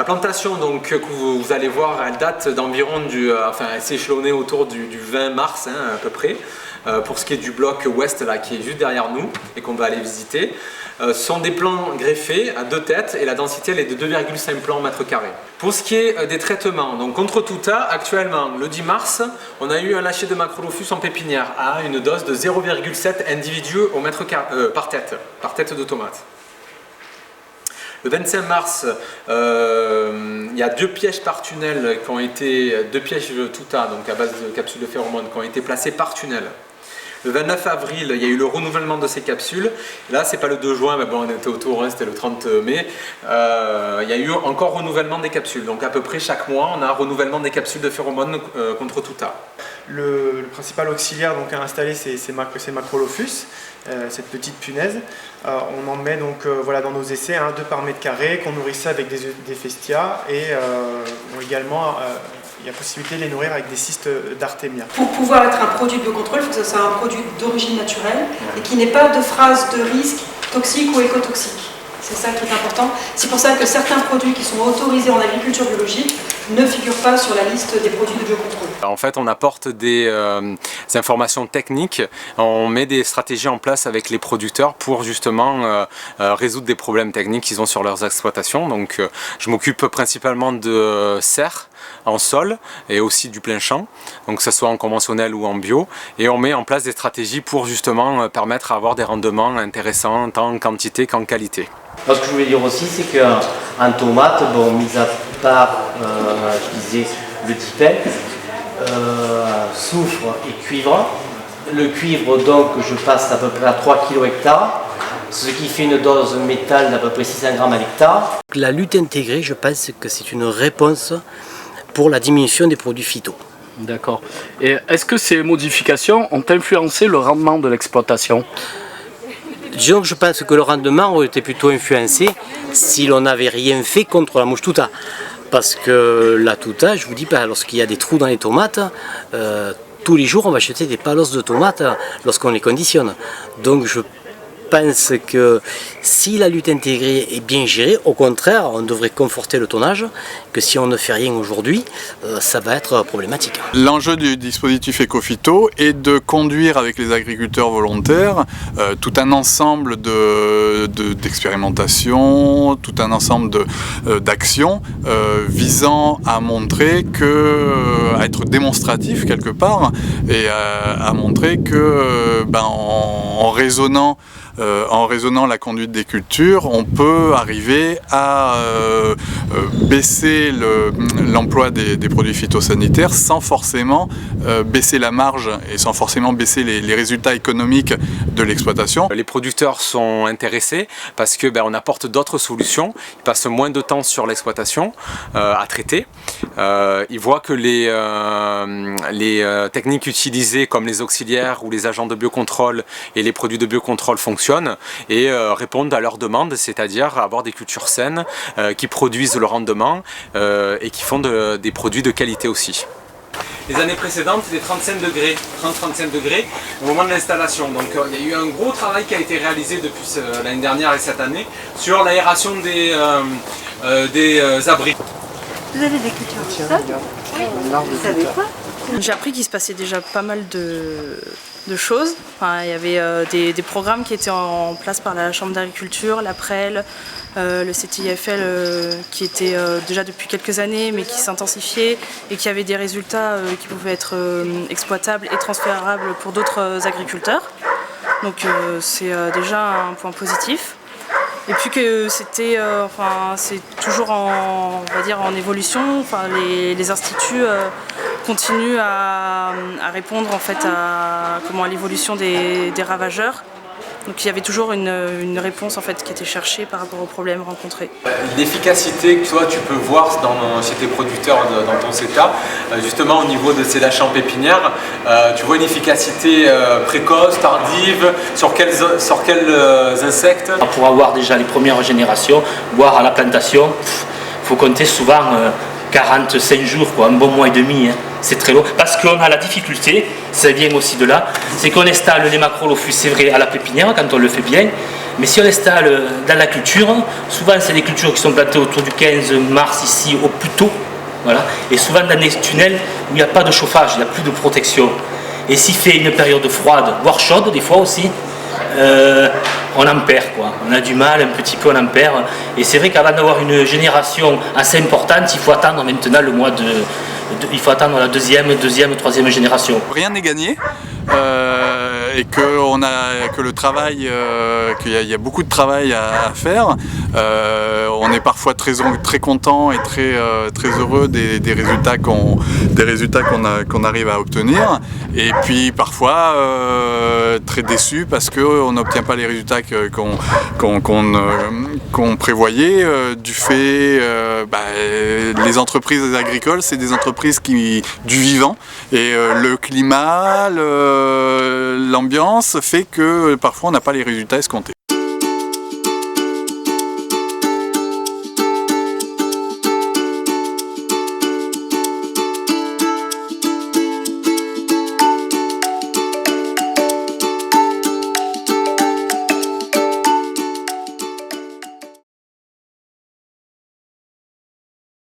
plantation donc, que vous allez voir, elle date d'environ elle s'est échelonnée autour du 20 mars à peu près. Pour ce qui est du bloc ouest là, qui est juste derrière nous et qu'on va aller visiter. Ce sont des plants greffés à 2 têtes et la densité elle est de 2,5 plants mètre carré. Pour ce qui est des traitements, donc contre Tuta, actuellement le 10 mars, on a eu un lâcher de Macrolophus en pépinière à une dose de 0,7 individus au mètre carré, par tête de tomate. Le 25 mars, il y a 2 pièges par tunnel qui ont été, 2 pièges Tuta, donc à base de capsules de phéromones, qui ont été placés par tunnel. Le 29 avril, il y a eu le renouvellement de ces capsules. Là, c'est pas le 2 juin, mais bon, on était autour, hein, c'était le 30 mai. Il y a eu encore renouvellement des capsules. Donc à peu près chaque mois, on a un renouvellement des capsules de phéromones contre Tuta. Le principal auxiliaire donc, à installer, c'est Macrolophus, cette petite punaise. On en met donc, voilà, dans nos essais 2 par mètre carré, qu'on nourrissait avec des festia et également il y a possibilité de les nourrir avec des cystes d'artémia. Pour pouvoir être un produit de biocontrôle, il faut que ce soit un produit d'origine naturelle et qui n'ait pas de phrase de risque toxique ou écotoxique. C'est ça qui est important. C'est pour ça que certains produits qui sont autorisés en agriculture biologique ne figurent pas sur la liste des produits de biocontrôle. En fait, on apporte des informations techniques, on met des stratégies en place avec les producteurs pour justement résoudre des problèmes techniques qu'ils ont sur leurs exploitations. Donc, je m'occupe principalement de serres en sol et aussi du plein champ, donc que ce soit en conventionnel ou en bio, et on met en place des stratégies pour justement permettre d'avoir des rendements intéressants tant en quantité qu'en qualité. Alors, ce que je voulais dire aussi, c'est qu'en tomate, bon, mis à part, je disais, le dipel, soufre et cuivre. Le cuivre, donc, je passe à peu près à 3 kg hectare, ce qui fait une dose métal d'à peu près 600 grammes à l'hectare. La lutte intégrée, je pense que c'est une réponse pour la diminution des produits phyto. D'accord. Et est-ce que ces modifications ont influencé le rendement de l'exploitation ? Disons que je pense que le rendement aurait été plutôt influencé si l'on n'avait rien fait contre la mouche Tuta. Parce que la Tuta, je vous dis pas, lorsqu'il y a des trous dans les tomates, tous les jours on va acheter des palos de tomates lorsqu'on les conditionne. Donc je pense que si la lutte intégrée est bien gérée, au contraire, on devrait conforter le tonnage, que si on ne fait rien aujourd'hui, ça va être problématique. L'enjeu du dispositif Ecophyto est de conduire avec les agriculteurs volontaires tout un ensemble d'expérimentations, tout un ensemble d'actions visant à montrer à être démonstratif quelque part, et à montrer que en raisonnant la conduite des cultures, on peut arriver à baisser l'emploi des produits phytosanitaires sans forcément baisser la marge et sans forcément baisser les résultats économiques de l'exploitation. Les producteurs sont intéressés parce que on apporte d'autres solutions, ils passent moins de temps sur l'exploitation à traiter. Ils voient que les techniques utilisées comme les auxiliaires ou les agents de biocontrôle et les produits de biocontrôle fonctionnent et répondent à leurs demandes, c'est-à-dire avoir des cultures saines qui produisent le rendement et qui font des produits de qualité aussi. Les années précédentes, c'était 30-35 degrés au moment de l'installation. Donc il y a eu un gros travail qui a été réalisé depuis l'année dernière et cette année sur l'aération des abris. Vous avez des cultures de ça? Oui. Vous savez quoi? J'ai appris qu'il se passait déjà pas mal de choses. Enfin, il y avait des programmes qui étaient en place par la Chambre d'agriculture, la PREL, le CTIFL qui était déjà depuis quelques années mais qui s'intensifiait et qui avait des résultats qui pouvaient être exploitables et transférables pour d'autres agriculteurs. Donc c'est déjà un point positif. Et puis que c'était, c'est toujours on va dire en évolution. Enfin, les instituts continuent à répondre en fait à l'évolution des ravageurs. Donc il y avait toujours une réponse en fait qui était cherchée par rapport aux problèmes rencontrés. L'efficacité que toi tu peux voir chez tes producteurs dans ton CETA, justement au niveau de ces lâchers en pépinière, tu vois une efficacité précoce, tardive, sur quels insectes? Pour avoir déjà les premières générations, voire à la plantation, il faut compter souvent 45 jours, quoi, un bon mois et demi, hein. C'est très long. Parce qu'on a la difficulté, ça vient aussi de là, c'est qu'on installe les Macrolophus, c'est vrai, à la pépinière, quand on le fait bien, mais si on l'installe dans la culture, souvent c'est des cultures qui sont plantées autour du 15 mars ici, au plus tôt, voilà, et souvent dans des tunnels où il n'y a pas de chauffage, il n'y a plus de protection. Et s'il fait une période froide, voire chaude des fois aussi, on en perd, quoi. On a du mal, un petit peu on en perd. Et c'est vrai qu'avant d'avoir une génération assez importante, il faut attendre maintenant le mois il faut attendre la deuxième, troisième génération. Rien n'est gagné. Et que le travail, qu'il y a beaucoup de travail à faire. On est parfois très content et très heureux des résultats qu'on arrive à obtenir. Et puis parfois très déçu parce qu'on n'obtient pas les résultats qu'on prévoyait du fait les entreprises agricoles, c'est des entreprises du vivant et le climat, l'ambiance fait que parfois on n'a pas les résultats escomptés.